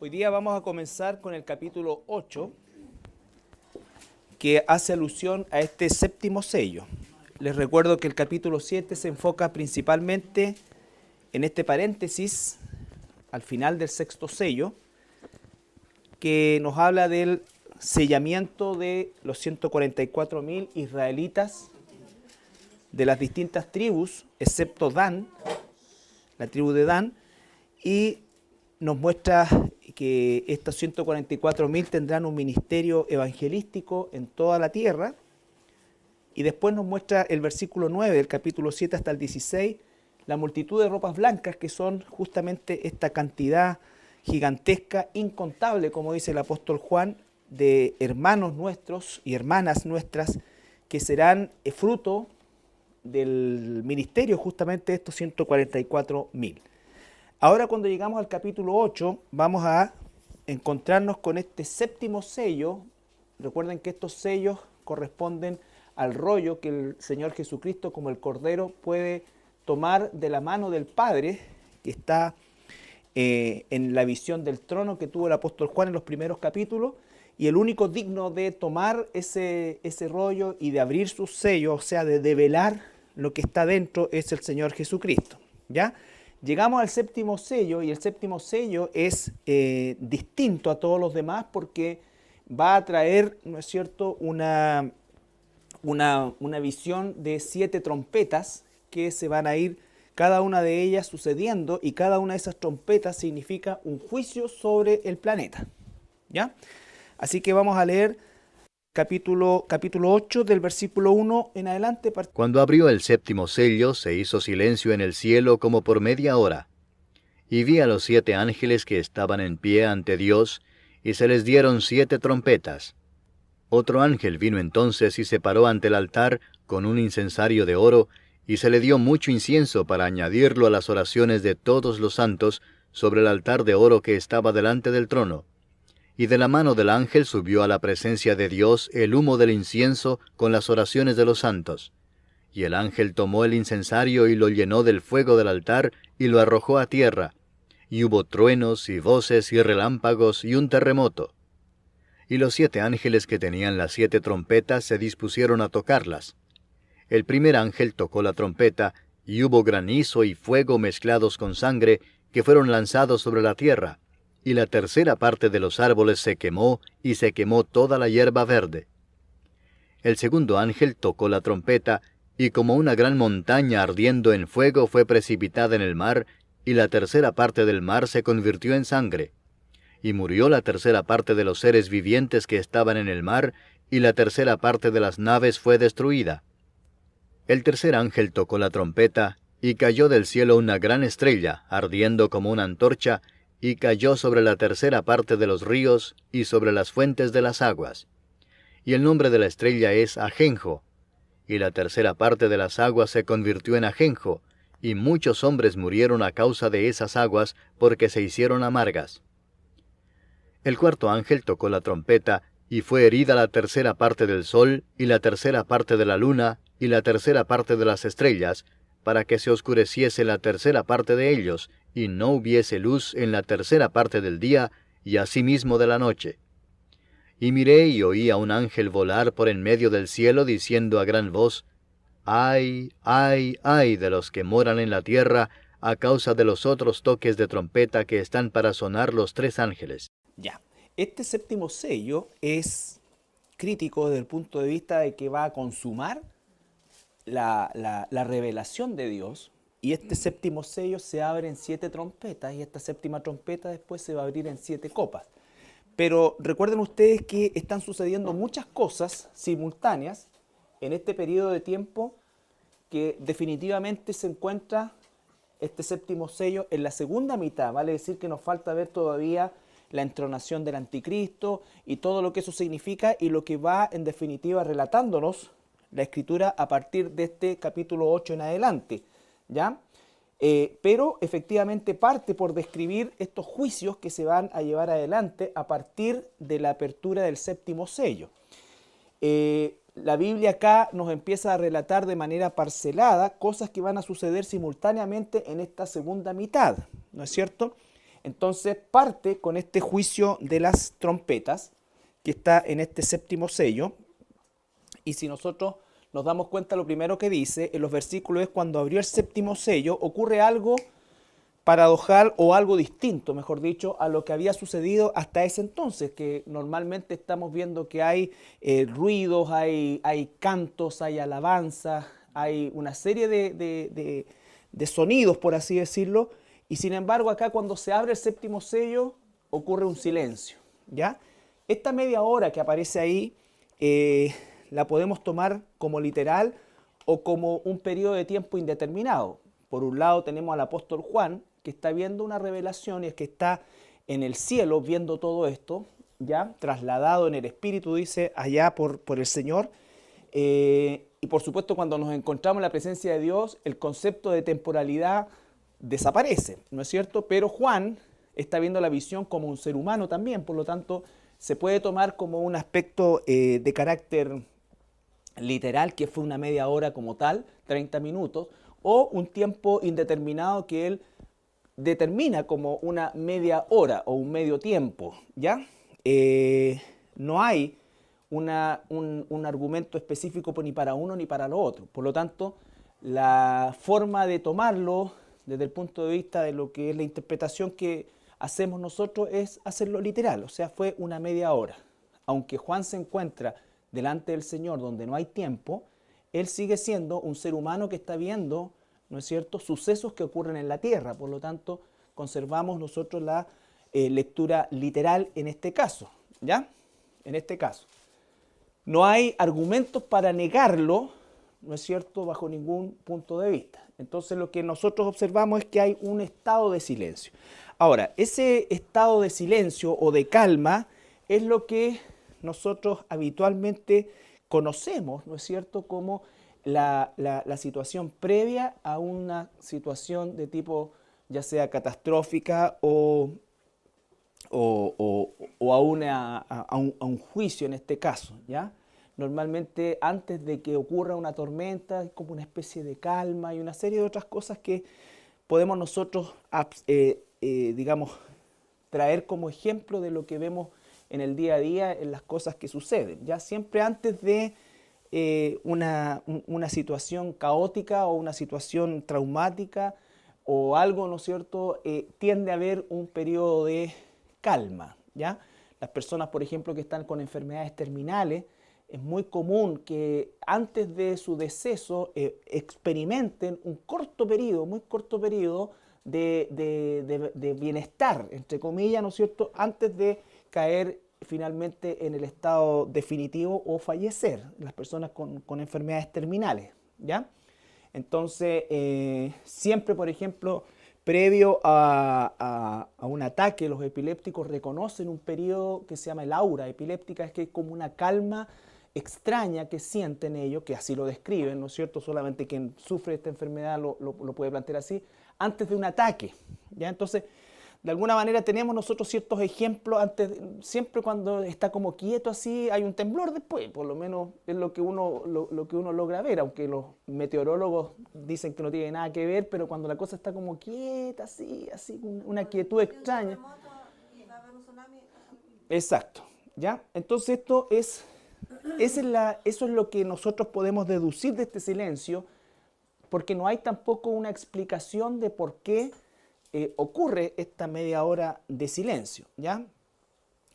Hoy día vamos a comenzar con el capítulo 8, que hace alusión a este séptimo sello. Les recuerdo que el capítulo 7 se enfoca principalmente en este paréntesis al final del sexto sello, que nos habla del sellamiento de los 144.000 israelitas de las distintas tribus, excepto Dan, la tribu de Dan, y nos muestra que estos 144.000 tendrán un ministerio evangelístico en toda la tierra, y después nos muestra el versículo 9 del capítulo 7 hasta el 16, la multitud de ropas blancas, que son justamente esta cantidad gigantesca, incontable, como dice el apóstol Juan, de hermanos nuestros y hermanas nuestras, que serán fruto del ministerio justamente de estos 144.000. Ahora, cuando llegamos al capítulo 8, vamos a encontrarnos con este séptimo sello. Recuerden que estos sellos corresponden al rollo que el Señor Jesucristo, como el Cordero, puede tomar de la mano del Padre, que está en la visión del trono que tuvo el apóstol Juan en los primeros capítulos, y el único digno de tomar ese rollo y de abrir sus sellos, o sea, de develar lo que está dentro, es el Señor Jesucristo, ¿ya? Llegamos al séptimo sello, y el séptimo sello es distinto a todos los demás porque va a traer, ¿no es cierto?, una visión de 7 trompetas que se van a ir, cada una de ellas sucediendo, y cada una de esas trompetas significa un juicio sobre el planeta, ¿ya? Así que vamos a leer capítulo 8 del versículo 1 en adelante. Cuando abrió el séptimo sello, se hizo silencio en el cielo como por media hora. Y vi a los 7 ángeles que estaban en pie ante Dios, y se les dieron 7 trompetas. Otro ángel vino entonces y se paró ante el altar con un incensario de oro, y se le dio mucho incienso para añadirlo a las oraciones de todos los santos sobre el altar de oro que estaba delante del trono. Y de la mano del ángel subió a la presencia de Dios el humo del incienso con las oraciones de los santos. Y el ángel tomó el incensario y lo llenó del fuego del altar y lo arrojó a tierra. Y hubo truenos y voces y relámpagos y un terremoto. Y los 7 ángeles que tenían las 7 trompetas se dispusieron a tocarlas. El primer ángel tocó la trompeta, y hubo granizo y fuego mezclados con sangre, que fueron lanzados sobre la tierra. Y la tercera parte de los árboles se quemó, y se quemó toda la hierba verde. El segundo ángel tocó la trompeta, y como una gran montaña ardiendo en fuego fue precipitada en el mar, y la tercera parte del mar se convirtió en sangre. Y murió la tercera parte de los seres vivientes que estaban en el mar, y la tercera parte de las naves fue destruida. El tercer ángel tocó la trompeta, y cayó del cielo una gran estrella, ardiendo como una antorcha, y cayó sobre la tercera parte de los ríos y sobre las fuentes de las aguas. Y el nombre de la estrella es Ajenjo. Y la tercera parte de las aguas se convirtió en ajenjo, y muchos hombres murieron a causa de esas aguas, porque se hicieron amargas. El cuarto ángel tocó la trompeta, y fue herida la tercera parte del sol, y la tercera parte de la luna, y la tercera parte de las estrellas, para que se oscureciese la tercera parte de ellos, y no hubiese luz en la tercera parte del día, y asimismo de la noche. Y miré y oí a un ángel volar por en medio del cielo, diciendo a gran voz: ¡Ay, ay, ay de los que moran en la tierra, a causa de los otros toques de trompeta que están para sonar los 3 ángeles! Ya, este séptimo sello es crítico desde el punto de vista de que va a consumar la revelación de Dios, y este séptimo sello se abre en 7 trompetas, y esta séptima trompeta después se va a abrir en 7 copas. Pero recuerden ustedes que están sucediendo muchas cosas simultáneas en este periodo de tiempo, que definitivamente se encuentra este séptimo sello en la segunda mitad. Vale decir que nos falta ver todavía la entronación del anticristo y todo lo que eso significa, y lo que va en definitiva relatándonos la escritura a partir de este capítulo 8 en adelante, ¿ya? Pero efectivamente parte por describir estos juicios que se van a llevar adelante a partir de la apertura del séptimo sello. La Biblia acá nos empieza a relatar de manera parcelada cosas que van a suceder simultáneamente en esta segunda mitad, ¿no es cierto? Entonces parte con este juicio de las trompetas, que está en este séptimo sello, y si nosotros nos damos cuenta, lo primero que dice en los versículos es: cuando abrió el séptimo sello, ocurre algo paradojal o algo distinto, mejor dicho, a lo que había sucedido hasta ese entonces, que normalmente estamos viendo que hay ruidos, hay cantos, hay alabanzas, hay una serie de sonidos, por así decirlo, y sin embargo acá cuando se abre el séptimo sello ocurre un silencio, ¿ya? Esta media hora que aparece ahí la podemos tomar como literal o como un periodo de tiempo indeterminado. Por un lado tenemos al apóstol Juan, que está viendo una revelación, y es que está en el cielo viendo todo esto, ya trasladado en el espíritu, dice, allá por el Señor. Y por supuesto, cuando nos encontramos en la presencia de Dios, el concepto de temporalidad desaparece, ¿no es cierto? Pero Juan está viendo la visión como un ser humano también, por lo tanto, se puede tomar como un aspecto de carácter literal, que fue una media hora como tal, 30 minutos, o un tiempo indeterminado que él determina como una media hora o un medio tiempo, ¿ya? No hay un argumento específico ni para uno ni para lo otro. Por lo tanto, la forma de tomarlo desde el punto de vista de lo que es la interpretación que hacemos nosotros es hacerlo literal, o sea, fue una media hora. Aunque Juan se encuentra delante del Señor donde no hay tiempo, él sigue siendo un ser humano que está viendo, ¿no es cierto?, sucesos que ocurren en la tierra. Por lo tanto, conservamos nosotros la lectura literal en este caso, ¿ya? En este caso. No hay argumentos para negarlo, ¿no es cierto?, bajo ningún punto de vista. Entonces, lo que nosotros observamos es que hay un estado de silencio. Ahora, ese estado de silencio o de calma es lo que nosotros habitualmente conocemos, ¿no es cierto?, como la situación previa a una situación de tipo ya sea catastrófica o a un juicio en este caso, ¿ya? Normalmente antes de que ocurra una tormenta es como una especie de calma y una serie de otras cosas que podemos nosotros, digamos, traer como ejemplo de lo que vemos en el día a día, en las cosas que suceden, ¿ya? Siempre antes de una situación caótica o una situación traumática o algo, ¿no es cierto?, tiende a haber un periodo de calma, ¿ya? Las personas, por ejemplo, que están con enfermedades terminales, es muy común que antes de su deceso experimenten un corto periodo, muy corto periodo de bienestar, entre comillas, ¿no es cierto?, antes de caer finalmente en el estado definitivo o fallecer, las personas con enfermedades terminales, ¿ya? Entonces, siempre, por ejemplo, previo a un ataque, los epilépticos reconocen un periodo que se llama el aura epiléptica, es que es como una calma extraña que sienten ellos, que así lo describen, ¿no es cierto? Solamente quien sufre esta enfermedad lo puede plantear así, antes de un ataque, ¿ya? Entonces, de alguna manera tenemos nosotros ciertos ejemplos, siempre cuando está como quieto así, hay un temblor después, por lo menos es lo que uno logra ver, aunque los meteorólogos dicen que no tiene nada que ver, pero cuando la cosa está como quieta, así, una quietud extraña. Exacto, ¿ya? Entonces eso es lo que nosotros podemos deducir de este silencio, porque no hay tampoco una explicación de por qué ocurre esta media hora de silencio, ¿ya?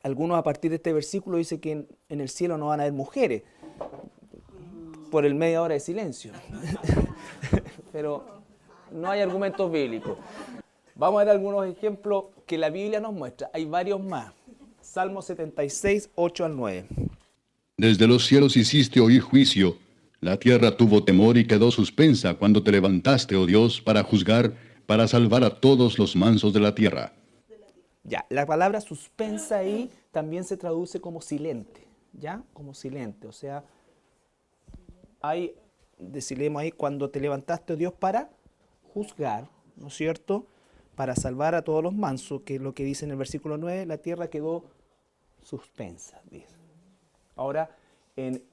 Algunos a partir de este versículo dicen que en el cielo no van a haber mujeres por el media hora de silencio. Pero no hay argumentos bíblicos. Vamos a ver algunos ejemplos que la Biblia nos muestra. Hay varios más. Salmo 76, 8 al 9. Desde los cielos hiciste oír juicio. La tierra tuvo temor y quedó suspensa cuando te levantaste, oh Dios, para juzgar, para salvar a todos los mansos de la tierra. Ya, la palabra suspensa ahí también se traduce como silente, ¿ya? Como silente, o sea, deciremos ahí, cuando te levantaste, oh Dios, para juzgar, ¿no es cierto?, para salvar a todos los mansos, que es lo que dice en el versículo 9, la tierra quedó suspensa, dice. Ahora, en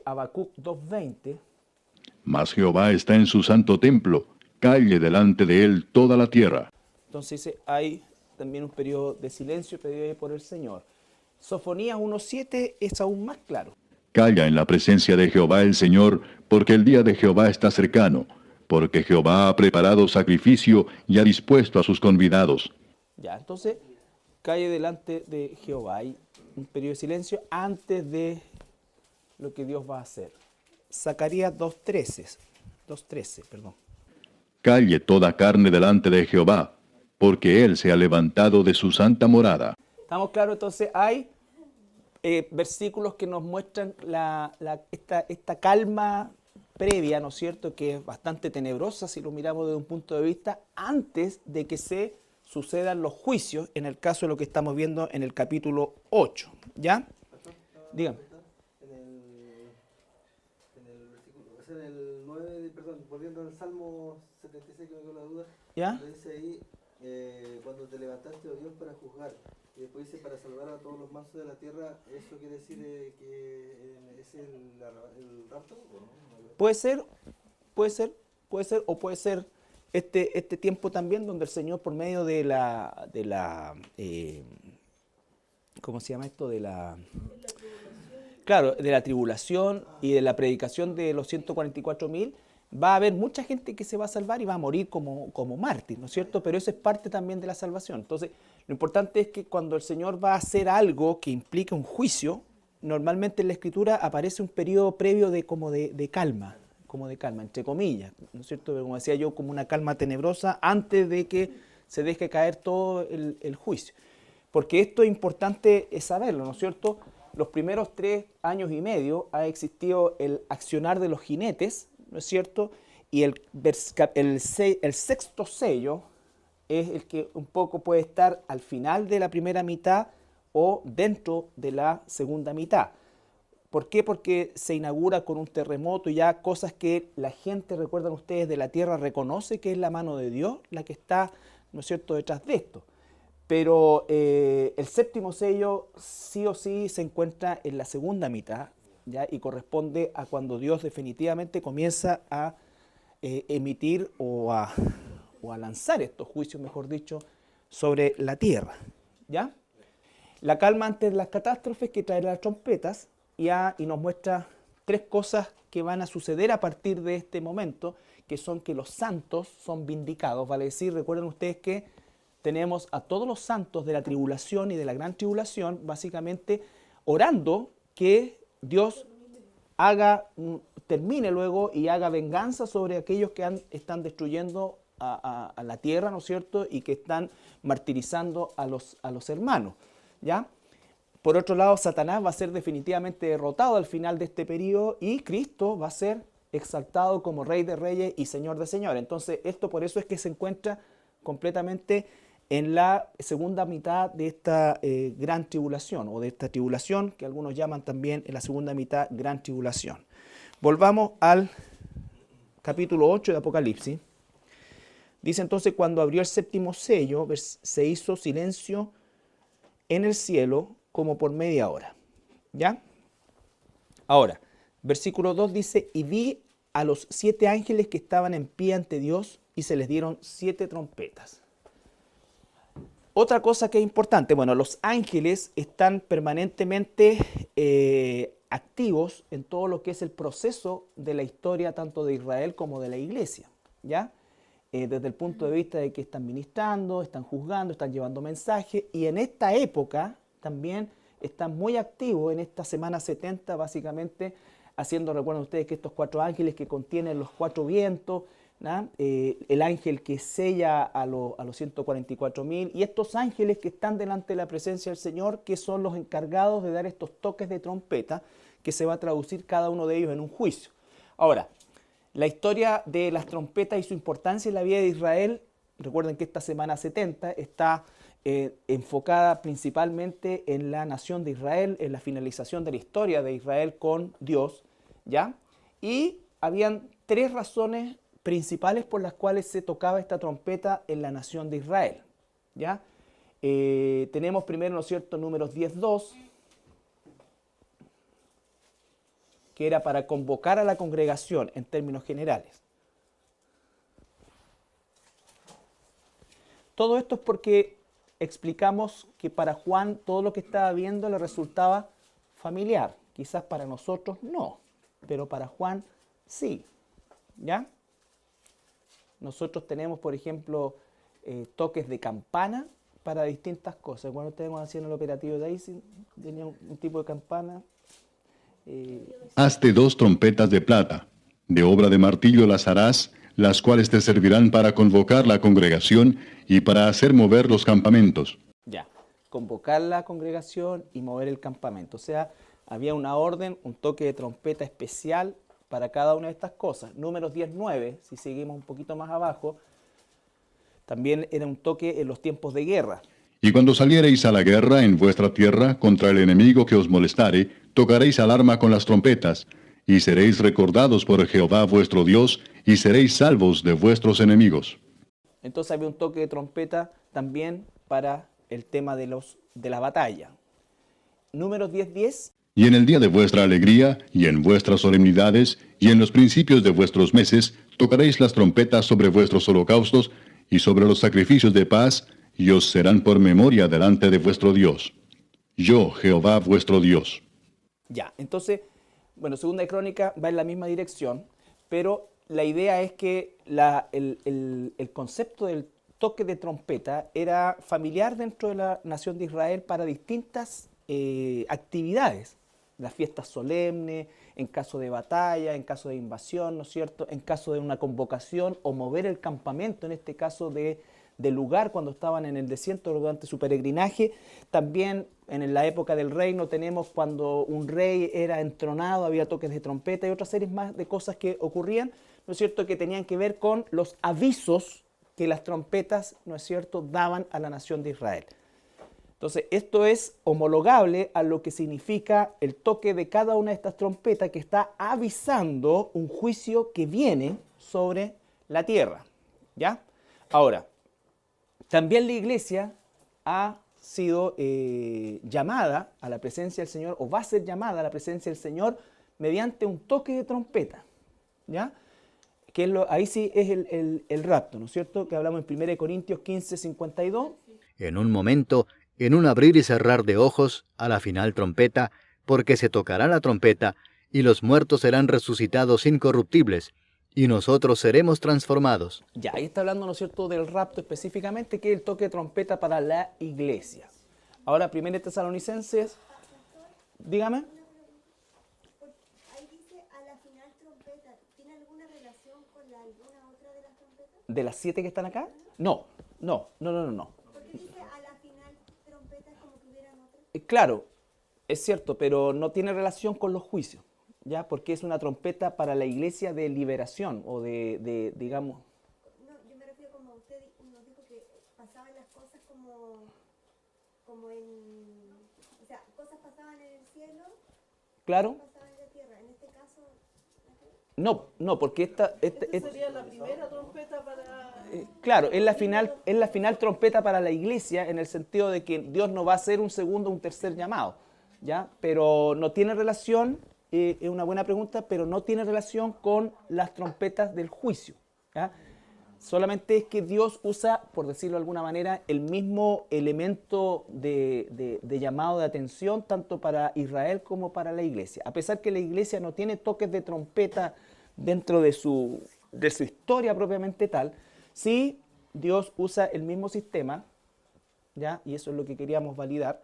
Habacuc 2:20. Mas Jehová está en su santo templo, calle delante de él toda la tierra. Entonces dice, hay también un periodo de silencio pedido por el Señor. Sofonías 1:7 es aún más claro. Calla en la presencia de Jehová el Señor, porque el día de Jehová está cercano, porque Jehová ha preparado sacrificio y ha dispuesto a sus convidados. Ya, entonces, calle delante de Jehová. Hay un periodo de silencio antes de lo que Dios va a hacer. Zacarías 2:13, perdón. Calle toda carne delante de Jehová, porque Él se ha levantado de su santa morada. ¿Estamos claros? Entonces hay versículos que nos muestran esta calma previa, ¿no es cierto?, que es bastante tenebrosa si lo miramos desde un punto de vista antes de que se sucedan los juicios, en el caso de lo que estamos viendo en el capítulo 8. ¿Ya? Dígame. En el versículo, es en el 9, perdón, volviendo al Salmo 76, que me quedó la duda, ¿Ya? dice ahí, cuando te levantaste, oh Dios, para juzgar, y después dice, para salvar a todos los mansos de la tierra, ¿eso quiere decir que es el rapto? ¿O no? Puede ser, o puede ser este tiempo también donde el Señor, por medio de ¿cómo se llama esto? Claro, de la tribulación y de la predicación de los 144.000, va a haber mucha gente que se va a salvar y va a morir como mártir, ¿no es cierto? Pero eso es parte también de la salvación. Entonces, lo importante es que cuando el Señor va a hacer algo que implica un juicio, normalmente en la Escritura aparece un periodo previo de calma, entre comillas, ¿no es cierto? Como decía yo, como una calma tenebrosa antes de que se deje caer todo el juicio. Porque esto es importante saberlo, ¿no es cierto? Los primeros 3 años y medio ha existido el accionar de los jinetes, ¿no es cierto? Y el sexto sello es el que un poco puede estar al final de la primera mitad o dentro de la segunda mitad. ¿Por qué? Porque se inaugura con un terremoto y ya cosas que la gente, recuerdan ustedes, de la tierra reconoce que es la mano de Dios la que está, ¿no es cierto?, detrás de esto. Pero el séptimo sello sí o sí se encuentra en la segunda mitad, ¿ya? Y corresponde a cuando Dios definitivamente comienza a emitir o a lanzar estos juicios, mejor dicho, sobre la tierra, ¿ya? La calma ante las catástrofes que trae las trompetas y nos muestra 3 cosas que van a suceder a partir de este momento, que son que los santos son vindicados. Vale decir, recuerden ustedes que tenemos a todos los santos de la tribulación y de la gran tribulación, básicamente orando que Dios termine luego y haga venganza sobre aquellos que están destruyendo a la tierra, ¿no es cierto?, y que están martirizando a los hermanos, ¿ya? Por otro lado, Satanás va a ser definitivamente derrotado al final de este periodo y Cristo va a ser exaltado como Rey de Reyes y Señor de Señores. Entonces, esto por eso es que se encuentra completamente en la segunda mitad de esta gran tribulación, o de esta tribulación que algunos llaman también en la segunda mitad gran tribulación. Volvamos al capítulo 8 de Apocalipsis. Dice entonces, cuando abrió el séptimo sello, se hizo silencio en el cielo como por media hora. ¿Ya? Ahora, versículo 2 dice, y vi a los 7 ángeles que estaban en pie ante Dios y se les dieron 7 trompetas. Otra cosa que es importante, bueno, los ángeles están permanentemente activos en todo lo que es el proceso de la historia tanto de Israel como de la iglesia, ¿ya? Desde el punto de vista de que están ministrando, están juzgando, están llevando mensajes, y en esta época también están muy activos en esta semana 70, básicamente haciendo, recuerden ustedes que estos 4 ángeles que contienen los 4 vientos, el ángel que sella a los 144.000 y estos ángeles que están delante de la presencia del Señor, que son los encargados de dar estos toques de trompeta, que se va a traducir cada uno de ellos en un juicio. Ahora, la historia de las trompetas y su importancia en la vida de Israel, recuerden que esta semana 70 está enfocada principalmente en la nación de Israel, en la finalización de la historia de Israel con Dios, ¿ya? Y habían 3 razones principales por las cuales se tocaba esta trompeta en la nación de Israel, ¿ya? Tenemos primero, ¿no es cierto?, Números 10:2, que era para convocar a la congregación en términos generales. Todo esto es porque explicamos que para Juan todo lo que estaba viendo le resultaba familiar. Quizás para nosotros no, pero para Juan sí. ¿Ya? Nosotros tenemos, por ejemplo, toques de campana para distintas cosas. Cuando ustedes hacían el operativo de Daisy, tenía un tipo de campana. Hazte 2 trompetas de plata. De obra de martillo las harás, las cuales te servirán para convocar la congregación y para hacer mover los campamentos. Ya, convocar la congregación y mover el campamento. O sea, había una orden, un toque de trompeta especial para cada una de estas cosas. Números 19, si seguimos un poquito más abajo, también era un toque en los tiempos de guerra. Y cuando saliereis a la guerra en vuestra tierra contra el enemigo que os molestare, tocaréis alarma con las trompetas, y seréis recordados por Jehová vuestro Dios, y seréis salvos de vuestros enemigos. Entonces había un toque de trompeta también para el tema de la batalla. Números 10:10. Y en el día de vuestra alegría, y en vuestras solemnidades, y en los principios de vuestros meses, tocaréis las trompetas sobre vuestros holocaustos, y sobre los sacrificios de paz, y os serán por memoria delante de vuestro Dios. Yo, Jehová vuestro Dios. Ya, entonces, bueno, Segunda de Crónica va en la misma dirección, pero la idea es que el concepto del toque de trompeta era familiar dentro de la nación de Israel para distintas actividades. Las fiestas solemnes, en caso de batalla, en caso de invasión, ¿no es cierto? En caso de una convocación o mover el campamento, en este caso del lugar cuando estaban en el desierto durante su peregrinaje. También en la época del reino tenemos cuando un rey era entronado, había toques de trompeta y otras series más de cosas que ocurrían, ¿no es cierto?, que tenían que ver con los avisos que las trompetas, ¿no es cierto?, daban a la nación de Israel. Entonces, esto es homologable a lo que significa el toque de cada una de estas trompetas que está avisando un juicio que viene sobre la tierra. ¿Ya? Ahora, también la iglesia ha sido llamada a la presencia del Señor, o va a ser llamada a la presencia del Señor mediante un toque de trompeta. ¿Ya? Que ahí sí es el rapto, ¿no es cierto? Que hablamos en 1 Corintios 15:52. En un momento, en un abrir y cerrar de ojos, a la final trompeta, porque se tocará la trompeta, y los muertos serán resucitados incorruptibles, y nosotros seremos transformados. Ya, ahí está hablando, ¿no es cierto?, del rapto específicamente, que es el toque de trompeta para la iglesia. Ahora, 1 Tesalonicenses, dígame. Ahí dice a la final trompeta. ¿Tiene alguna relación con alguna otra de las trompetas? ¿De las 7 que están acá? No. Porque dice a la final trompeta como que hubieran otras. Claro, es cierto, pero no tiene relación con los juicios, ¿ya? Porque es una trompeta para la iglesia de liberación o digamos... No, yo me refiero como usted nos dijo que pasaban las cosas como en... O sea, cosas pasaban en el cielo, Claro. cosas pasaban en la tierra. En este caso... No, porque esta Sería la primera trompeta para... claro, es la final trompeta para la iglesia, en el sentido de que Dios no va a hacer un segundo o un tercer llamado, ¿ya? Pero no tiene relación, es una buena pregunta, pero no tiene relación con las trompetas del juicio, ¿ya? Solamente es que Dios usa, por decirlo de alguna manera, el mismo elemento de llamado de atención tanto para Israel como para la iglesia. A pesar que la iglesia no tiene toques de trompeta dentro de su historia propiamente tal, sí Dios usa el mismo sistema, ¿ya? Y eso es lo que queríamos validar,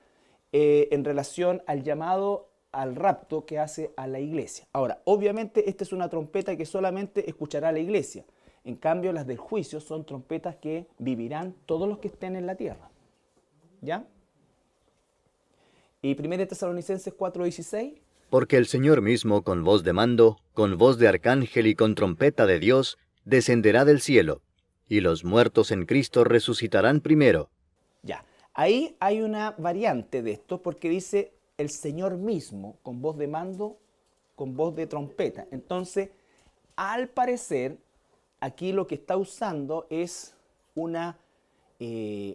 en relación al llamado al rapto que hace a la iglesia. Ahora, obviamente esta es una trompeta que solamente escuchará la iglesia. En cambio, las del juicio son trompetas que vivirán todos los que estén en la tierra. ¿Ya? Y 1 Tesalonicenses 4:16. Porque el Señor mismo, con voz de mando, con voz de arcángel y con trompeta de Dios, descenderá del cielo, y los muertos en Cristo resucitarán primero. Ya. Ahí hay una variante de esto, porque dice el Señor mismo, con voz de mando, con voz de trompeta. Entonces, al parecer, aquí lo que está usando es una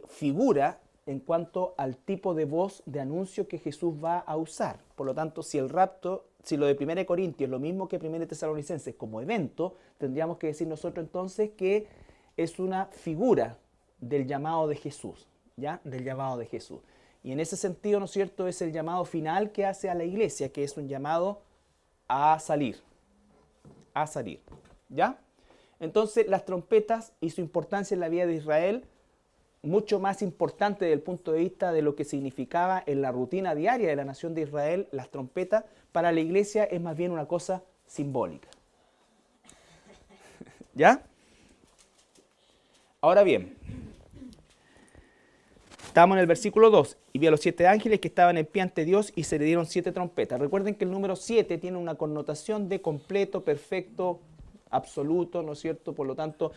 figura en cuanto al tipo de voz de anuncio que Jesús va a usar. Por lo tanto, si el rapto, si lo de 1 Corintios es lo mismo que 1 Tesalonicenses como evento, tendríamos que decir nosotros entonces que es una figura del llamado de Jesús, ¿ya? Del llamado de Jesús. Y en ese sentido, ¿no es cierto?, es el llamado final que hace a la iglesia, que es un llamado a salir, ¿ya? Entonces, las trompetas y su importancia en la vida de Israel, mucho más importante desde el punto de vista de lo que significaba en la rutina diaria de la nación de Israel, las trompetas, para la iglesia es más bien una cosa simbólica. ¿Ya? Ahora bien, estamos en el versículo 2. Y vi a los 7 ángeles que estaban en pie ante Dios y se le dieron 7 trompetas. Recuerden que el número 7 tiene una connotación de completo, perfecto, absoluto, ¿no es cierto? Por lo tanto,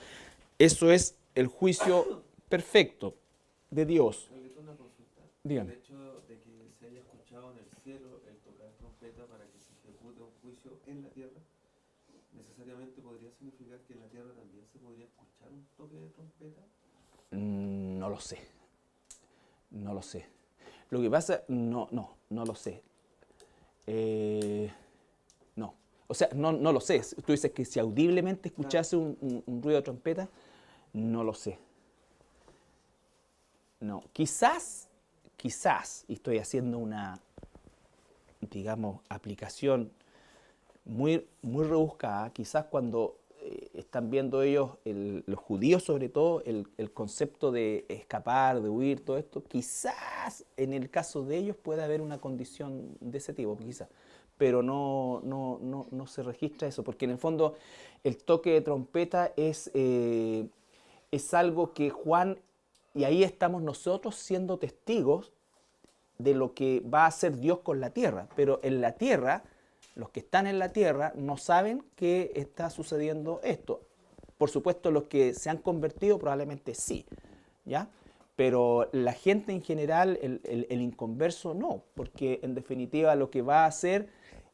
eso es el juicio perfecto de Dios. Una consulta. Dígame. El hecho de que se haya escuchado en el cielo el tocar trompeta para que se ejecute un juicio en la tierra, necesariamente podría significar que en la tierra también se podría escuchar un toque de trompeta. No lo sé. No lo sé. Lo que pasa, no lo sé. No. O sea, no lo sé. Tú dices que si audiblemente escuchase un ruido de trompeta, no lo sé. No. Quizás, y estoy haciendo una, digamos, aplicación muy rebuscada, quizás cuando están viendo ellos, los judíos sobre todo, el concepto de escapar, de huir, todo esto, quizás en el caso de ellos pueda haber una condición de ese tipo, quizás, pero no se registra eso, porque en el fondo el toque de trompeta es algo que Juan, y ahí estamos nosotros siendo testigos de lo que va a hacer Dios con la tierra, pero en la tierra, los que están en la tierra no saben que está sucediendo esto. Por supuesto, los que se han convertido probablemente sí, ¿ya? Pero la gente en general, el inconverso no, porque en definitiva lo que va a hacer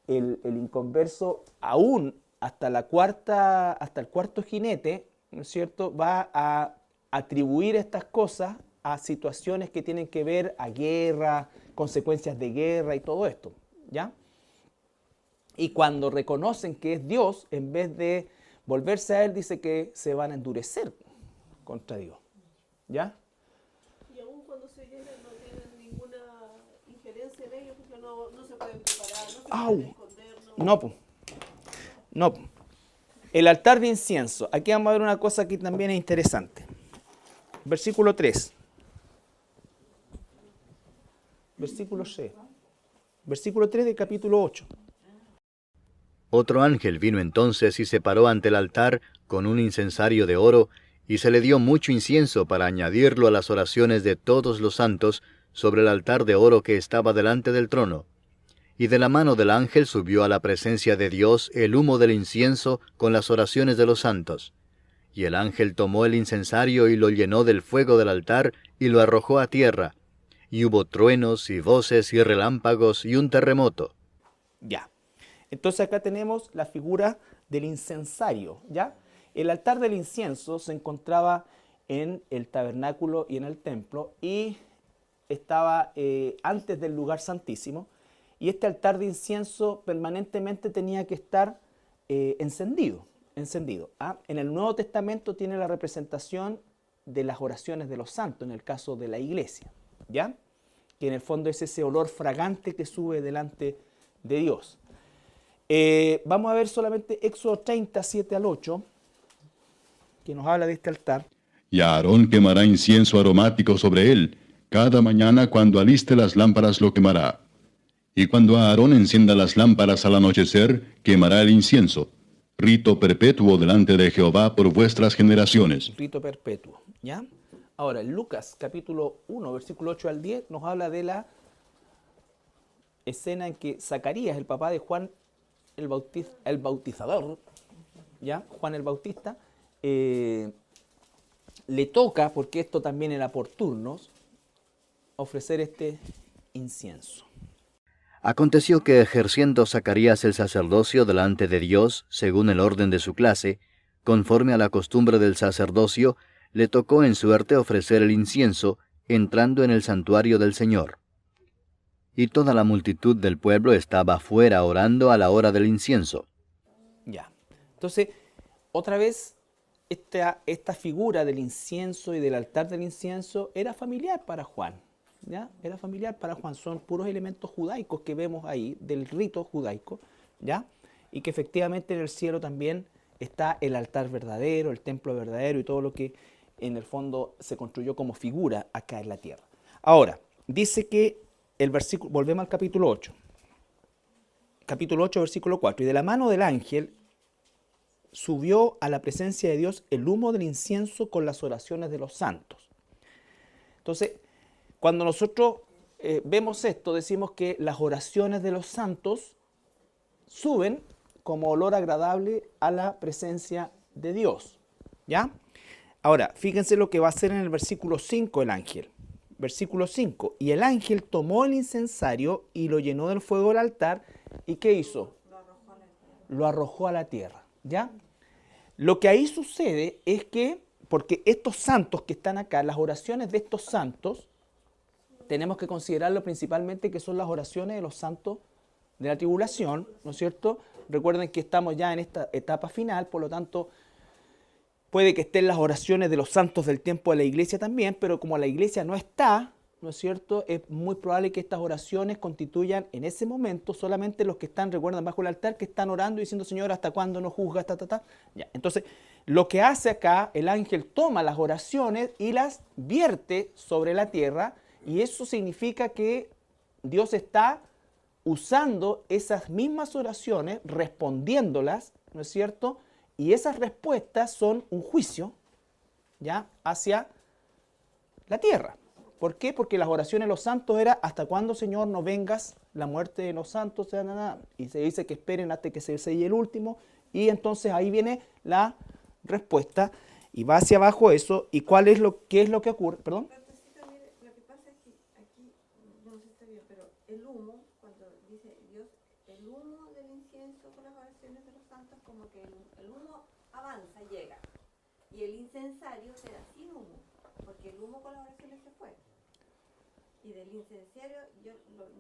el inconverso aún hasta el cuarto jinete, ¿no es cierto?, va a atribuir estas cosas a situaciones que tienen que ver a guerra, consecuencias de guerra y todo esto, ¿ya? Y cuando reconocen que es Dios, en vez de volverse a Él, dice que se van a endurecer contra Dios. ¿Ya? Y aún cuando se llenan no tienen ninguna injerencia en ellos porque no se pueden preparar, no se pueden esconder. No. El altar de incienso. Aquí vamos a ver una cosa que también es interesante. Versículo 3. Versículo 6. Versículo 3 del capítulo 8. Otro ángel vino entonces y se paró ante el altar con un incensario de oro, y se le dio mucho incienso para añadirlo a las oraciones de todos los santos sobre el altar de oro que estaba delante del trono. Y de la mano del ángel subió a la presencia de Dios el humo del incienso con las oraciones de los santos. Y el ángel tomó el incensario y lo llenó del fuego del altar y lo arrojó a tierra. Y hubo truenos y voces y relámpagos y un terremoto. Ya. Entonces acá tenemos la figura del incensario, ¿ya? El altar del incienso se encontraba en el tabernáculo y en el templo y estaba antes del lugar santísimo, y este altar de incienso permanentemente tenía que estar encendido. ¿Ah? En el Nuevo Testamento tiene la representación de las oraciones de los santos, en el caso de la iglesia, ¿ya? Que en el fondo es ese olor fragante que sube delante de Dios. Vamos a ver solamente Éxodo 37 al 8, que nos habla de este altar. Y Aarón quemará incienso aromático sobre él. Cada mañana cuando aliste las lámparas lo quemará. Y cuando Aarón encienda las lámparas al anochecer, quemará el incienso. Rito perpetuo delante de Jehová por vuestras generaciones. Rito perpetuo, ¿ya? Ahora, en Lucas capítulo 1, versículo 8 al 10, nos habla de la escena en que Zacarías, el papá de Juan el Bautizador, ¿ya? Juan el Bautista, le toca, porque esto también era por turnos, ofrecer este incienso. Aconteció que ejerciendo Zacarías el sacerdocio delante de Dios, según el orden de su clase, conforme a la costumbre del sacerdocio, le tocó en suerte ofrecer el incienso, entrando en el santuario del Señor. Y toda la multitud del pueblo estaba fuera orando a la hora del incienso. Ya. Entonces, otra vez, esta figura del incienso y del altar del incienso era familiar para Juan. ¿Ya? Era familiar para Juan, son puros elementos judaicos que vemos ahí, del rito judaico, ¿ya? Y que efectivamente en el cielo también está el altar verdadero, el templo verdadero y todo lo que en el fondo se construyó como figura acá en la tierra. Ahora, dice que el versículo, volvemos al capítulo 8, versículo 4, y de la mano del ángel subió a la presencia de Dios el humo del incienso con las oraciones de los santos. Entonces, cuando nosotros vemos esto, decimos que las oraciones de los santos suben como olor agradable a la presencia de Dios. ¿Ya? Ahora, fíjense lo que va a hacer en el versículo 5 el ángel. Versículo 5. Y el ángel tomó el incensario y lo llenó del fuego del altar. ¿Y qué hizo? Lo arrojó a la tierra. ¿Ya? Lo que ahí sucede es que, porque estos santos que están acá, las oraciones de estos santos, tenemos que considerarlo principalmente que son las oraciones de los santos de la tribulación, ¿no es cierto? Recuerden que estamos ya en esta etapa final, por lo tanto, puede que estén las oraciones de los santos del tiempo de la iglesia también, pero como la iglesia no está, ¿no es cierto? Es muy probable que estas oraciones constituyan en ese momento solamente los que están, recuerdan, bajo el altar, que están orando y diciendo, Señor, ¿hasta cuándo nos juzgas? Ya. Entonces, lo que hace acá, el ángel toma las oraciones y las vierte sobre la tierra, y eso significa que Dios está usando esas mismas oraciones, respondiéndolas, ¿no es cierto? Y esas respuestas son un juicio, ¿ya? Hacia la tierra. ¿Por qué? Porque las oraciones de los santos era ¿hasta cuándo, Señor, no vengas? La muerte de los santos, y se dice que esperen hasta que se selle el último, y entonces ahí viene la respuesta, y va hacia abajo eso, y qué es lo que ocurre, perdón. Lo que pasa es que aquí, no sé si está bien, pero el humo, cuando dice Dios, el humo del incienso con las oraciones de los santos, como que el humo avanza, llega. Y el incensario queda sin humo, porque el humo con las oraciones se fue. Y del incenciario,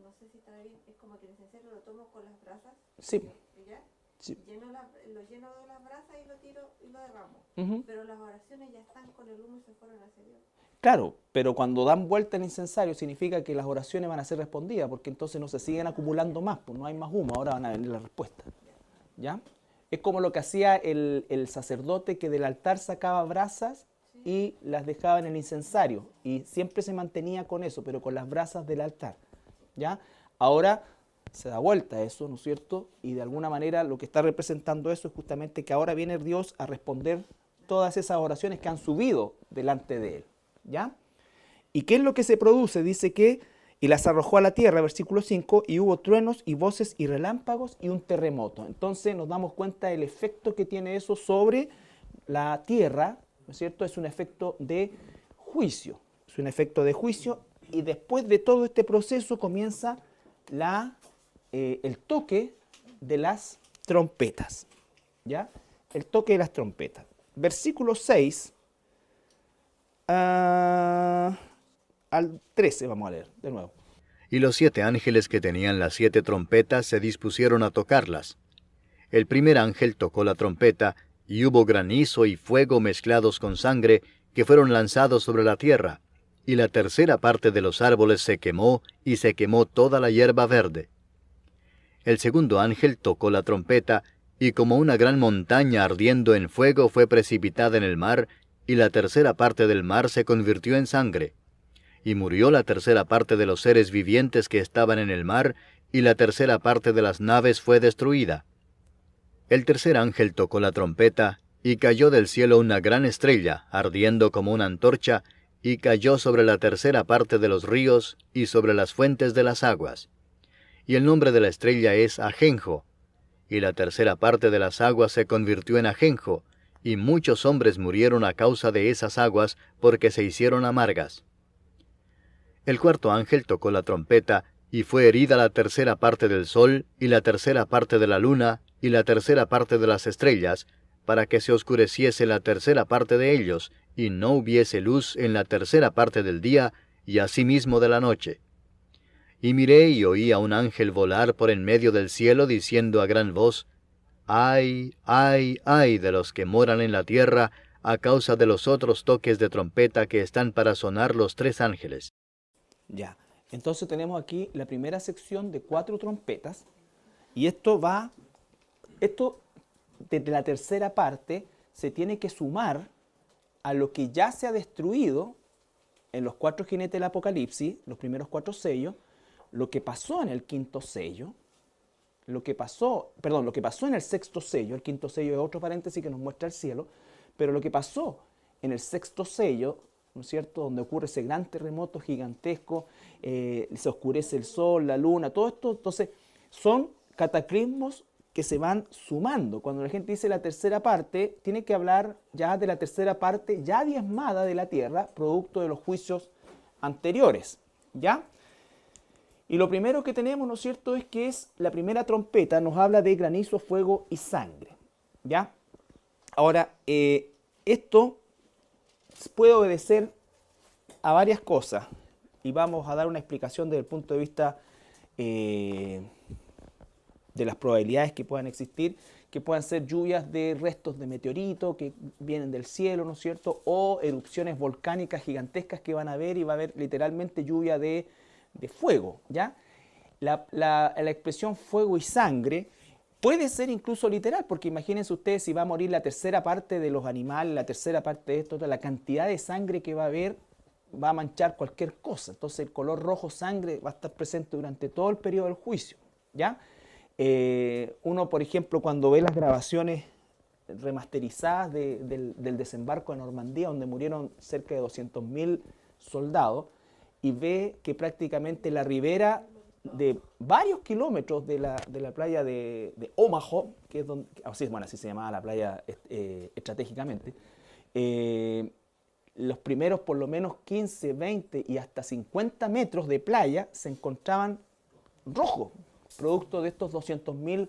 no sé si está bien, es como que el incenciario lo tomo con las brasas. Sí. ¿Ya? Sí. Lo lleno de las brasas y lo tiro y lo derramo. Pero las oraciones ya están con el humo y se fueron hacia Dios. Claro, pero cuando dan vuelta el incensario significa que las oraciones van a ser respondidas, porque entonces no se siguen acumulando más, pues no hay más humo, ahora van a venir las respuestas. ¿Ya? Es como lo que hacía el sacerdote que del altar sacaba brasas y las dejaba en el incensario, y siempre se mantenía con eso, pero con las brasas del altar. ¿Ya? Ahora se da vuelta eso, ¿no es cierto? Y de alguna manera lo que está representando eso es justamente que ahora viene Dios a responder todas esas oraciones que han subido delante de Él. ¿Ya? ¿Y qué es lo que se produce? Dice que, y las arrojó a la tierra, versículo 5, y hubo truenos y voces y relámpagos y un terremoto. Entonces nos damos cuenta del efecto que tiene eso sobre la tierra, ¿no es cierto? Es un efecto de juicio, es un efecto de juicio, y después de todo este proceso comienza el toque de las trompetas, ¿ya? El toque de las trompetas. Versículo 6 al 13 vamos a leer de nuevo. Y los 7 ángeles que tenían las 7 trompetas se dispusieron a tocarlas. El primer ángel tocó la trompeta, y hubo granizo y fuego mezclados con sangre, que fueron lanzados sobre la tierra, y la tercera parte de los árboles se quemó, y se quemó toda la hierba verde. El segundo ángel tocó la trompeta, y como una gran montaña ardiendo en fuego fue precipitada en el mar, y la tercera parte del mar se convirtió en sangre. Y murió la tercera parte de los seres vivientes que estaban en el mar, y la tercera parte de las naves fue destruida. El tercer ángel tocó la trompeta, y cayó del cielo una gran estrella, ardiendo como una antorcha, y cayó sobre la tercera parte de los ríos, y sobre las fuentes de las aguas. Y el nombre de la estrella es Ajenjo. Y la tercera parte de las aguas se convirtió en ajenjo, y muchos hombres murieron a causa de esas aguas, porque se hicieron amargas. El cuarto ángel tocó la trompeta, y fue herida la tercera parte del sol, y la tercera parte de la luna, y la tercera parte de las estrellas, para que se oscureciese la tercera parte de ellos, y no hubiese luz en la tercera parte del día, y asimismo de la noche. Y miré y oí a un ángel volar por en medio del cielo, diciendo a gran voz, ¡Ay, ay, ay de los que moran en la tierra, a causa de los otros toques de trompeta que están para sonar los 3 ángeles. Ya, entonces tenemos aquí la primera sección de 4 trompetas y esto desde la tercera parte se tiene que sumar a lo que ya se ha destruido en los 4 jinetes del Apocalipsis, los primeros 4 sellos, lo que pasó en el quinto sello, lo que pasó en el sexto sello. El quinto sello es otro paréntesis que nos muestra el cielo, pero lo que pasó en el sexto sello, ¿no es cierto?, donde ocurre ese gran terremoto gigantesco, se oscurece el sol, la luna, todo esto, entonces son cataclismos que se van sumando. Cuando la gente dice la tercera parte, tiene que hablar ya de la tercera parte ya diezmada de la tierra, producto de los juicios anteriores, ¿ya? Y lo primero que tenemos, ¿no es cierto?, es que es la primera trompeta, nos habla de granizo, fuego y sangre, ¿ya? Ahora, esto puede obedecer a varias cosas y vamos a dar una explicación desde el punto de vista de las probabilidades que puedan existir, que puedan ser lluvias de restos de meteorito que vienen del cielo, ¿no es cierto?, o erupciones volcánicas gigantescas que van a haber y va a haber literalmente lluvia de fuego, ¿ya? La expresión fuego y sangre puede ser incluso literal, porque imagínense ustedes si va a morir la tercera parte de los animales, la tercera parte de esto, la cantidad de sangre que va a haber va a manchar cualquier cosa. Entonces el color rojo sangre va a estar presente durante todo el periodo del juicio, ¿ya? Uno, por ejemplo, cuando ve las grabaciones remasterizadas del desembarco de Normandía, donde murieron cerca de 200.000 soldados, y ve que prácticamente la ribera de varios kilómetros de la playa de Omaha, que es donde, así se llamaba la playa estratégicamente, los primeros por lo menos 15, 20 y hasta 50 metros de playa se encontraban rojos, producto de estos 200.000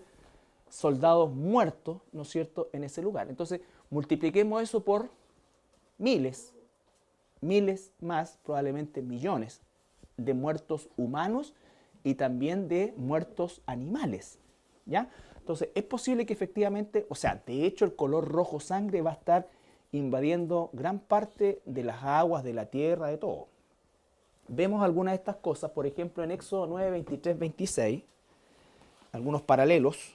soldados muertos, ¿no es cierto?, en ese lugar. Entonces, multipliquemos eso por miles más, probablemente millones de muertos humanos y también de muertos animales, ¿ya? Entonces, es posible que efectivamente, o sea, de hecho el color rojo sangre va a estar invadiendo gran parte de las aguas, de la tierra, de todo. Vemos algunas de estas cosas, por ejemplo, en Éxodo 9, 23, 26, algunos paralelos.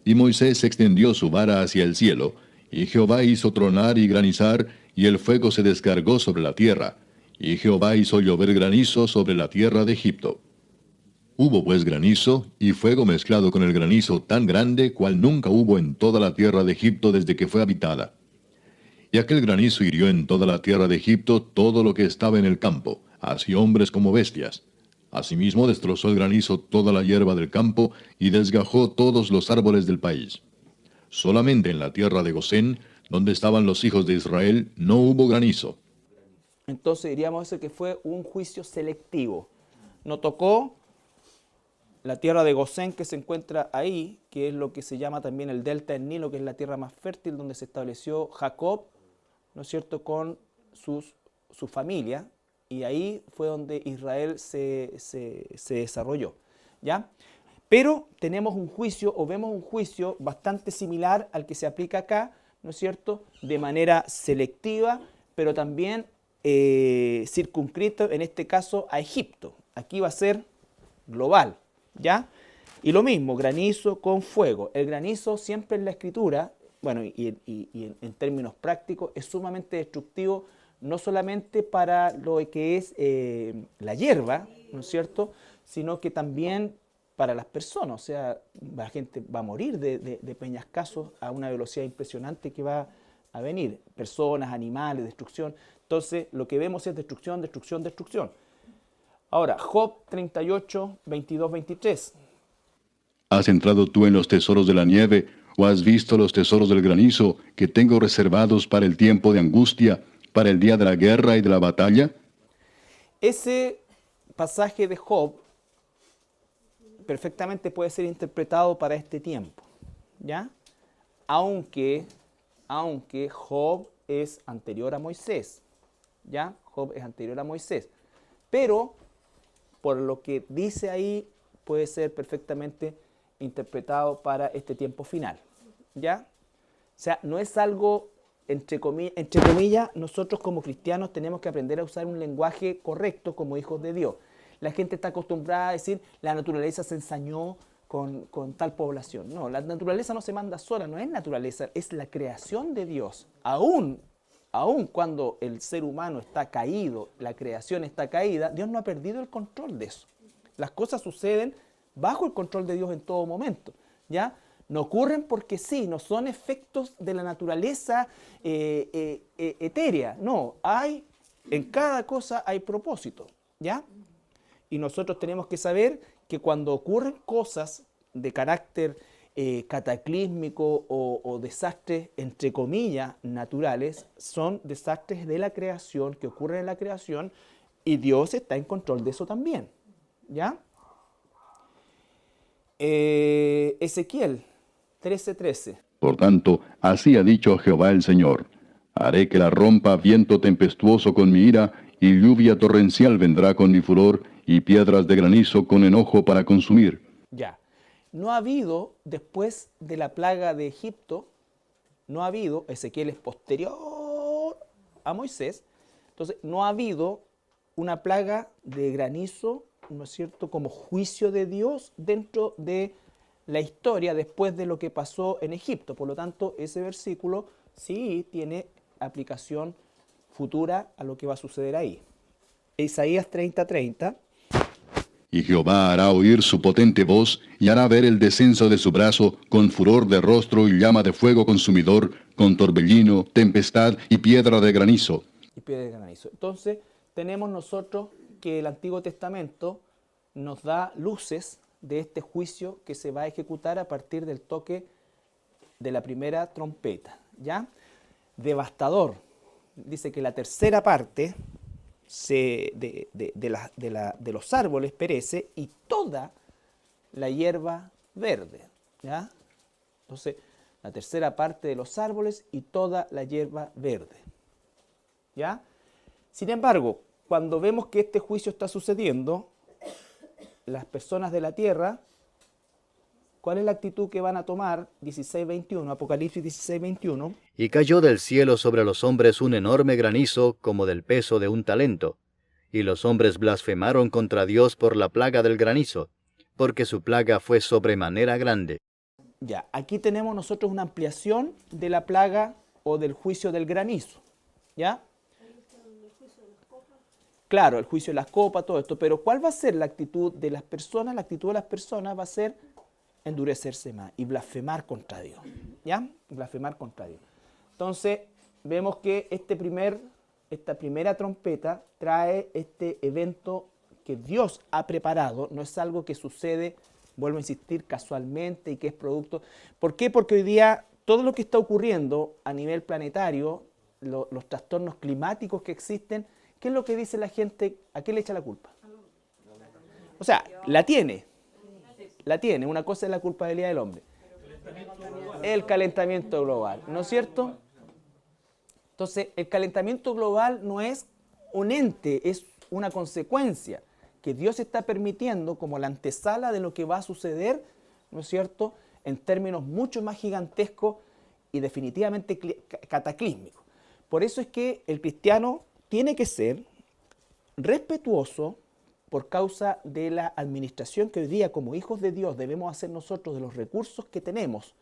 Y Moisés extendió su vara hacia el cielo, y Jehová hizo tronar y granizar, y el fuego se descargó sobre la tierra, y Jehová hizo llover granizo sobre la tierra de Egipto. Hubo pues granizo y fuego mezclado con el granizo tan grande cual nunca hubo en toda la tierra de Egipto desde que fue habitada. Y aquel granizo hirió en toda la tierra de Egipto todo lo que estaba en el campo, así hombres como bestias. Asimismo destrozó el granizo toda la hierba del campo y desgajó todos los árboles del país. Solamente en la tierra de Gosén, donde estaban los hijos de Israel, no hubo granizo. Entonces diríamos eso que fue un juicio selectivo. No tocó la tierra de Gosén que se encuentra ahí, que es lo que se llama también el delta del Nilo, que es la tierra más fértil donde se estableció Jacob, ¿no es cierto?, con su familia, y ahí fue donde Israel se desarrolló, ¿ya? Pero tenemos un juicio, o vemos un juicio bastante similar al que se aplica acá, ¿no es cierto?, de manera selectiva, pero también circunscrito, en este caso, a Egipto. Aquí va a ser global, ¿ya? Y lo mismo, granizo con fuego. El granizo siempre en la escritura, bueno, y en términos prácticos, es sumamente destructivo, no solamente para lo que es la hierba, ¿no es cierto?, sino que también para las personas. O sea, la gente va a morir de peñascazos a una velocidad impresionante que va a venir. Personas, animales, destrucción. Entonces, lo que vemos es destrucción, destrucción, destrucción. Ahora, Job 38, 22, 23. ¿Has entrado tú en los tesoros de la nieve, o has visto los tesoros del granizo que tengo reservados para el tiempo de angustia, para el día de la guerra y de la batalla? Ese pasaje de Job perfectamente puede ser interpretado para este tiempo, ¿ya? Aunque Job es anterior a Moisés, ¿ya? Job es anterior a Moisés, pero por lo que dice ahí puede ser perfectamente interpretado para este tiempo final, ¿ya? O sea, no es algo entre comillas, nosotros como cristianos tenemos que aprender a usar un lenguaje correcto como hijos de Dios. La gente está acostumbrada a decir, la naturaleza se ensañó con tal población. No, la naturaleza no se manda sola, no es naturaleza, es la creación de Dios. Aún cuando el ser humano está caído, la creación está caída, Dios no ha perdido el control de eso. Las cosas suceden bajo el control de Dios en todo momento, ¿ya? No ocurren porque sí, no son efectos de la naturaleza etérea. No, en cada cosa hay propósito, ¿ya? Y nosotros tenemos que saber que cuando ocurren cosas de carácter cataclísmico o desastres, entre comillas, naturales, son desastres de la creación, que ocurren en la creación, y Dios está en control de eso también, ¿ya? Ezequiel 13:13. Por tanto, así ha dicho Jehová el Señor: haré que la rompa viento tempestuoso con mi ira, y lluvia torrencial vendrá con mi furor, y piedras de granizo con enojo para consumir. Ya. No ha habido, después de la plaga de Egipto, no ha habido, Ezequiel es posterior a Moisés, entonces no ha habido una plaga de granizo, ¿no es cierto?, como juicio de Dios dentro de la historia después de lo que pasó en Egipto. Por lo tanto, ese versículo sí tiene aplicación futura a lo que va a suceder ahí. Isaías 30:30. Y Jehová hará oír su potente voz, y hará ver el descenso de su brazo, con furor de rostro y llama de fuego consumidor, con torbellino, tempestad y piedra de granizo. Y piedra de granizo. Entonces, tenemos nosotros que el Antiguo Testamento nos da luces de este juicio que se va a ejecutar a partir del toque de la primera trompeta, ¿ya? Devastador. Dice que la tercera parte de los árboles perece y toda la hierba verde, ¿ya? Entonces, la tercera parte de los árboles y toda la hierba verde, ¿ya? Sin embargo, cuando vemos que este juicio está sucediendo, las personas de la tierra, ¿cuál es la actitud que van a tomar? 16:21, Apocalipsis 16:21. Y cayó del cielo sobre los hombres un enorme granizo como del peso de un talento. Y los hombres blasfemaron contra Dios por la plaga del granizo, porque su plaga fue sobremanera grande. Ya, aquí tenemos nosotros una ampliación de la plaga o del juicio del granizo, ¿ya? Claro, el juicio de las copas, todo esto, pero ¿cuál va a ser la actitud de las personas? La actitud de las personas va a ser endurecerse más y blasfemar contra Dios, ¿ya? Blasfemar contra Dios. Entonces, vemos que esta primera trompeta trae este evento que Dios ha preparado, no es algo que sucede, vuelvo a insistir, casualmente y que es producto. ¿Por qué? Porque hoy día todo lo que está ocurriendo a nivel planetario, los trastornos climáticos que existen, ¿qué es lo que dice la gente? ¿A qué le echa la culpa? O sea, la tiene. Una cosa es la culpabilidad del hombre. El calentamiento global, ¿no es cierto? Entonces, el calentamiento global no es un ente, es una consecuencia que Dios está permitiendo como la antesala de lo que va a suceder, ¿no es cierto?, en términos mucho más gigantescos y definitivamente cataclísmicos. Por eso es que el cristiano tiene que ser respetuoso por causa de la administración que hoy día como hijos de Dios debemos hacer nosotros de los recursos que tenemos,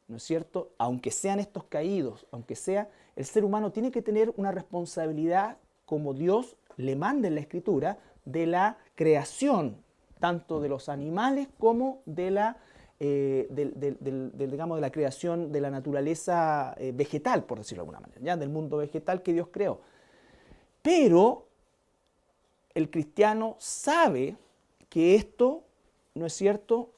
¿no es cierto? Aunque sean estos caídos, aunque sea, el ser humano tiene que tener una responsabilidad como Dios le manda en la Escritura de la creación, tanto de los animales como de la, digamos, de la creación de la naturaleza vegetal, por decirlo de alguna manera, ¿ya? Del mundo vegetal que Dios creó. Pero el cristiano sabe que esto, ¿no es cierto?,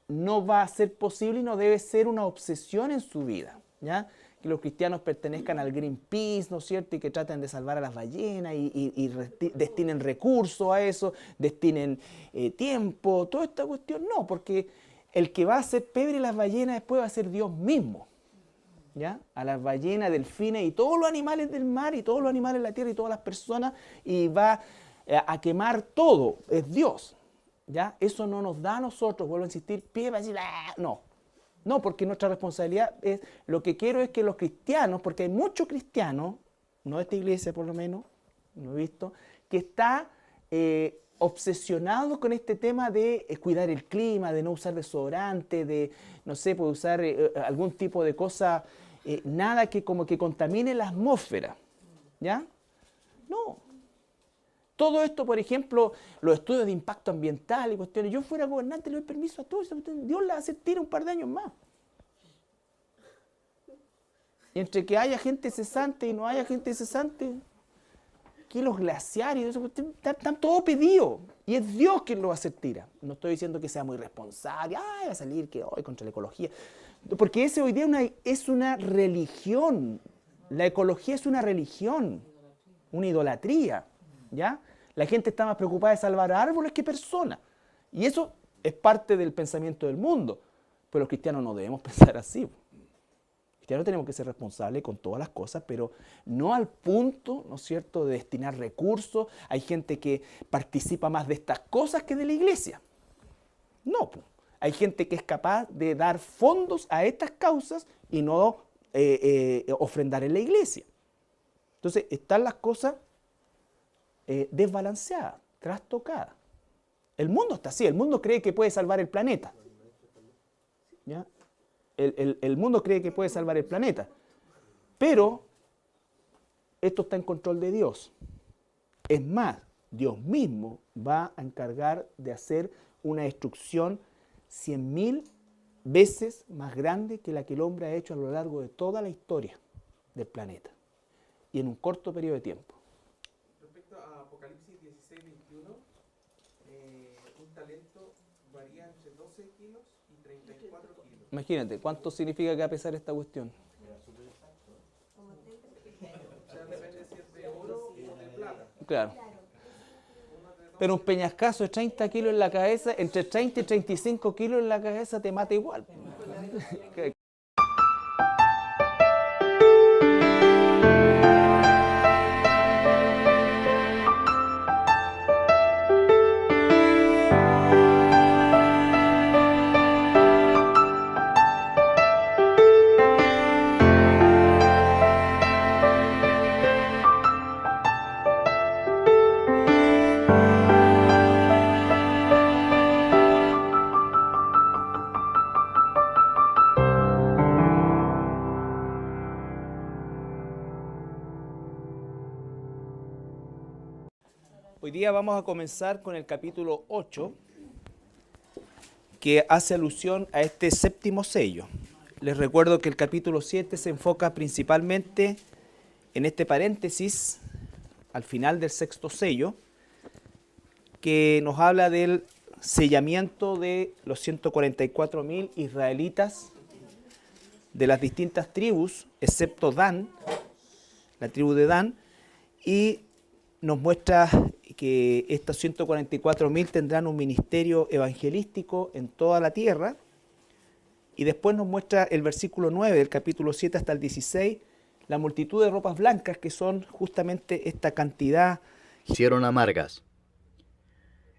no va a ser posible y no debe ser una obsesión en su vida, ¿ya? Que los cristianos pertenezcan al Greenpeace, ¿no es cierto?, y que traten de salvar a las ballenas y destinen recursos a eso, destinen tiempo, toda esta cuestión. No, porque el que va a hacer pebre las ballenas después va a ser Dios mismo, ¿ya? A las ballenas, delfines y todos los animales del mar y todos los animales de la tierra y todas las personas, y va a quemar todo, es Dios, ¿ya? Eso no nos da a nosotros, vuelvo a insistir, pie para decir, no. No, porque nuestra responsabilidad es, lo que quiero es que los cristianos, porque hay muchos cristianos, no de esta iglesia por lo menos, no he visto, que está obsesionado con este tema de cuidar el clima, de no usar desodorante, de, no sé, pues usar algún tipo de cosa, nada que como que contamine la atmósfera, ¿ya? No. Todo esto, por ejemplo, los estudios de impacto ambiental y cuestiones, yo fuera gobernante le doy permiso a todos, Dios la hace tira un par de años más. Y entre que haya gente cesante y no haya gente cesante, que los glaciares, están todo pedido. Y es Dios quien lo va a hacer tira. No estoy diciendo que sea muy responsable, va a salir que hoy contra la ecología. Porque ese hoy día es una religión. La ecología es una religión, una idolatría, ¿ya? La gente está más preocupada de salvar árboles que personas. Y eso es parte del pensamiento del mundo. Pero los cristianos no debemos pensar así. Los cristianos tenemos que ser responsables con todas las cosas, pero no al punto, ¿no es cierto?, de destinar recursos. Hay gente que participa más de estas cosas que de la iglesia. No, pues. Hay gente que es capaz de dar fondos a estas causas y no ofrendar en la iglesia. Entonces, están las cosas desbalanceadas, trastocadas. El mundo está así, el mundo cree que puede salvar el planeta. ¿Ya? El mundo cree que puede salvar el planeta. Pero esto está en control de Dios. Es más, Dios mismo va a encargar de hacer una destrucción 100.000 veces más grande que la que el hombre ha hecho a lo largo de toda la historia del planeta. Y en un corto periodo de tiempo. Respecto a Apocalipsis 16, 21, un talento varía entre 12 kilos y 34 kilos. Imagínate, ¿cuánto significa que va a pesar esta cuestión? O sea, depende si es de oro o de plata. Claro. Pero un peñascazo de 30 kilos en la cabeza, entre 30 y 35 kilos en la cabeza te mata igual. Hoy día vamos a comenzar con el capítulo 8, que hace alusión a este séptimo sello. Les recuerdo que el capítulo 7 se enfoca principalmente en este paréntesis al final del sexto sello, que nos habla del sellamiento de los 144.000 israelitas de las distintas tribus, excepto Dan, la tribu de Dan, y nos muestra que estos 144.000 tendrán un ministerio evangelístico en toda la tierra. Y después nos muestra el versículo 9 del capítulo 7 hasta el 16, la multitud de ropas blancas, que son justamente esta cantidad. Hicieron amargas.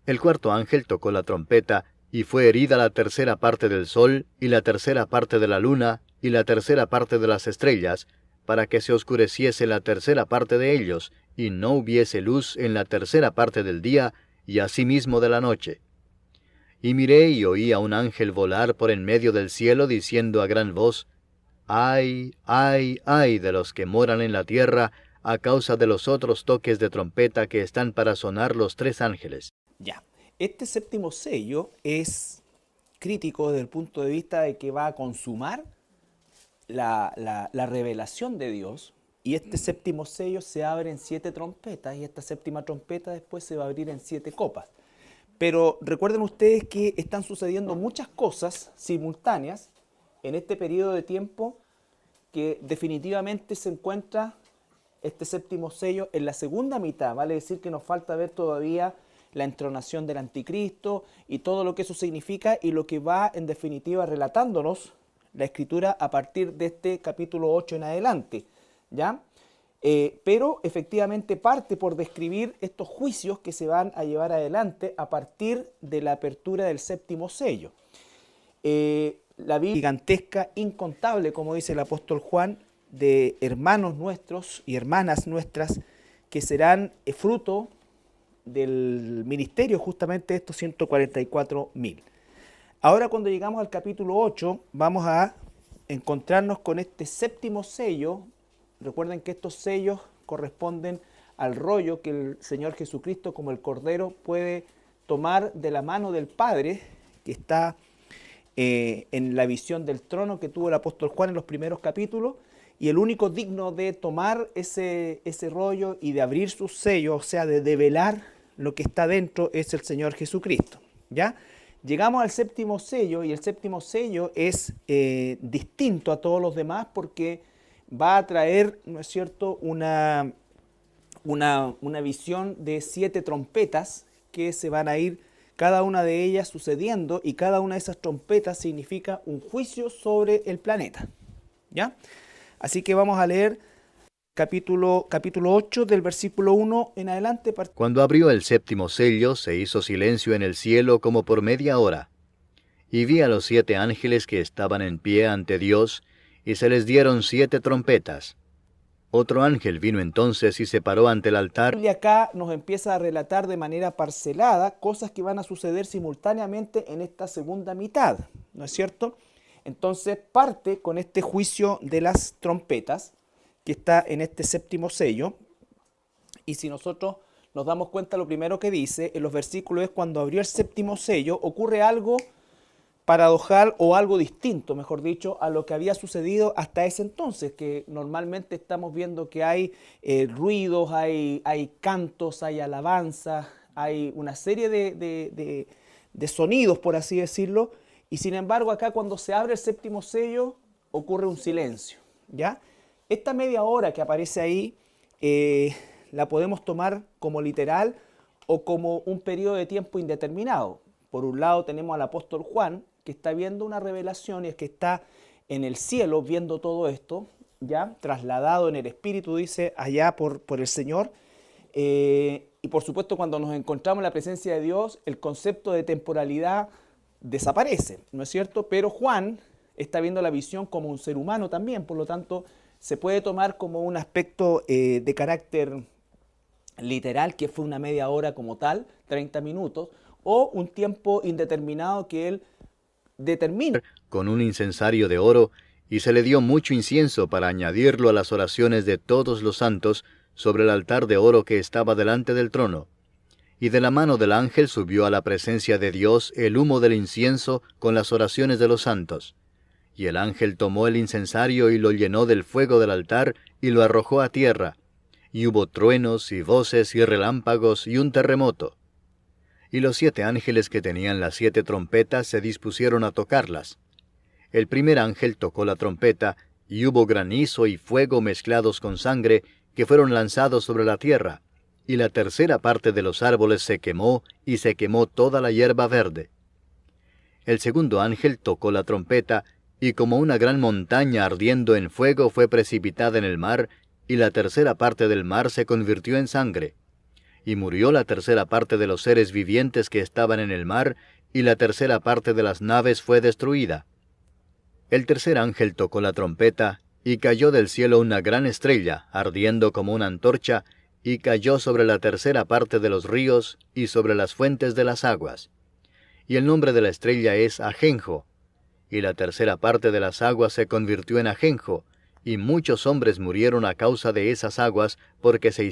El cuarto ángel tocó la trompeta, y fue herida la tercera parte del sol, y la tercera parte de la luna, y la tercera parte de las estrellas, para que se oscureciese la tercera parte de ellos, y no hubiese luz en la tercera parte del día, y asimismo de la noche. Y miré y oí a un ángel volar por en medio del cielo, diciendo a gran voz, ¡ay, ay, ay de los que moran en la tierra, a causa de los otros toques de trompeta que están para sonar los tres ángeles! Ya, este séptimo sello es crítico desde el punto de vista de que va a consumar la revelación de Dios, y este séptimo sello se abre en 7 trompetas, y esta séptima trompeta después se va a abrir en 7 copas. Pero recuerden ustedes que están sucediendo muchas cosas simultáneas en este periodo de tiempo, que definitivamente se encuentra este séptimo sello en la segunda mitad. Vale decir que nos falta ver todavía la entronación del anticristo y todo lo que eso significa, y lo que va en definitiva relatándonos la escritura a partir de este capítulo 8 en adelante, ¿ya? Pero efectivamente parte por describir estos juicios que se van a llevar adelante a partir de la apertura del séptimo sello. la Biblia gigantesca, incontable, como dice el apóstol Juan, de hermanos nuestros y hermanas nuestras que serán fruto del ministerio justamente de estos 144.000. Ahora cuando llegamos al capítulo 8 vamos a encontrarnos con este séptimo sello. Recuerden que estos sellos corresponden al rollo que el Señor Jesucristo como el Cordero puede tomar de la mano del Padre, que está en la visión del trono que tuvo el apóstol Juan en los primeros capítulos, y el único digno de tomar ese rollo y de abrir sus sellos, o sea, de develar lo que está dentro, es el Señor Jesucristo. ¿Ya? Llegamos al séptimo sello, y el séptimo sello es distinto a todos los demás porque va a traer, ¿no es cierto?, una visión de 7 trompetas que se van a ir cada una de ellas sucediendo, y cada una de esas trompetas significa un juicio sobre el planeta. ¿Ya? Así que vamos a leer capítulo 8 del versículo 1 en adelante. Cuando abrió el séptimo sello, se hizo silencio en el cielo como por media hora. Y vi a los 7 ángeles que estaban en pie ante Dios, y se les dieron 7 trompetas. Otro ángel vino entonces y se paró ante el altar. La Biblia acá nos empieza a relatar de manera parcelada cosas que van a suceder simultáneamente en esta segunda mitad, ¿no es cierto? Entonces parte con este juicio de las trompetas que está en este séptimo sello, y si nosotros nos damos cuenta, lo primero que dice en los versículos es: cuando abrió el séptimo sello ocurre algo paradojal, o algo distinto, mejor dicho, a lo que había sucedido hasta ese entonces, que normalmente estamos viendo que hay ruidos, hay cantos, hay alabanzas, hay una serie de sonidos, por así decirlo, y sin embargo acá cuando se abre el séptimo sello ocurre un silencio. ¿Ya? Esta media hora que aparece ahí la podemos tomar como literal o como un periodo de tiempo indeterminado. Por un lado tenemos al apóstol Juan, que está viendo una revelación, y es que está en el cielo viendo todo esto, ya trasladado en el espíritu, dice, allá por el Señor. Y por supuesto cuando nos encontramos en la presencia de Dios, el concepto de temporalidad desaparece, ¿no es cierto? Pero Juan está viendo la visión como un ser humano también, por lo tanto se puede tomar como un aspecto de carácter literal, que fue una media hora como tal, 30 minutos, o un tiempo indeterminado que él determina. Con un incensario de oro, y se le dio mucho incienso para añadirlo a las oraciones de todos los santos sobre el altar de oro que estaba delante del trono. Y de la mano del ángel subió a la presencia de Dios el humo del incienso con las oraciones de los santos. Y el ángel tomó el incensario y lo llenó del fuego del altar y lo arrojó a tierra. Y hubo truenos y voces y relámpagos y un terremoto. Y los 7 ángeles que tenían las 7 trompetas se dispusieron a tocarlas. El primer ángel tocó la trompeta, y hubo granizo y fuego mezclados con sangre, que fueron lanzados sobre la tierra, y la tercera parte de los árboles se quemó, y se quemó toda la hierba verde. El segundo ángel tocó la trompeta, y como una gran montaña ardiendo en fuego fue precipitada en el mar, y la tercera parte del mar se convirtió en sangre. Y murió la tercera parte de los seres vivientes que estaban en el mar, y la tercera parte de las naves fue destruida. El tercer ángel tocó la trompeta, y cayó del cielo una gran estrella, ardiendo como una antorcha, y cayó sobre la tercera parte de los ríos, y sobre las fuentes de las aguas. Y el nombre de la estrella es Ajenjo. Y la tercera parte de las aguas se convirtió en ajenjo, y muchos hombres murieron a causa de esas aguas, porque se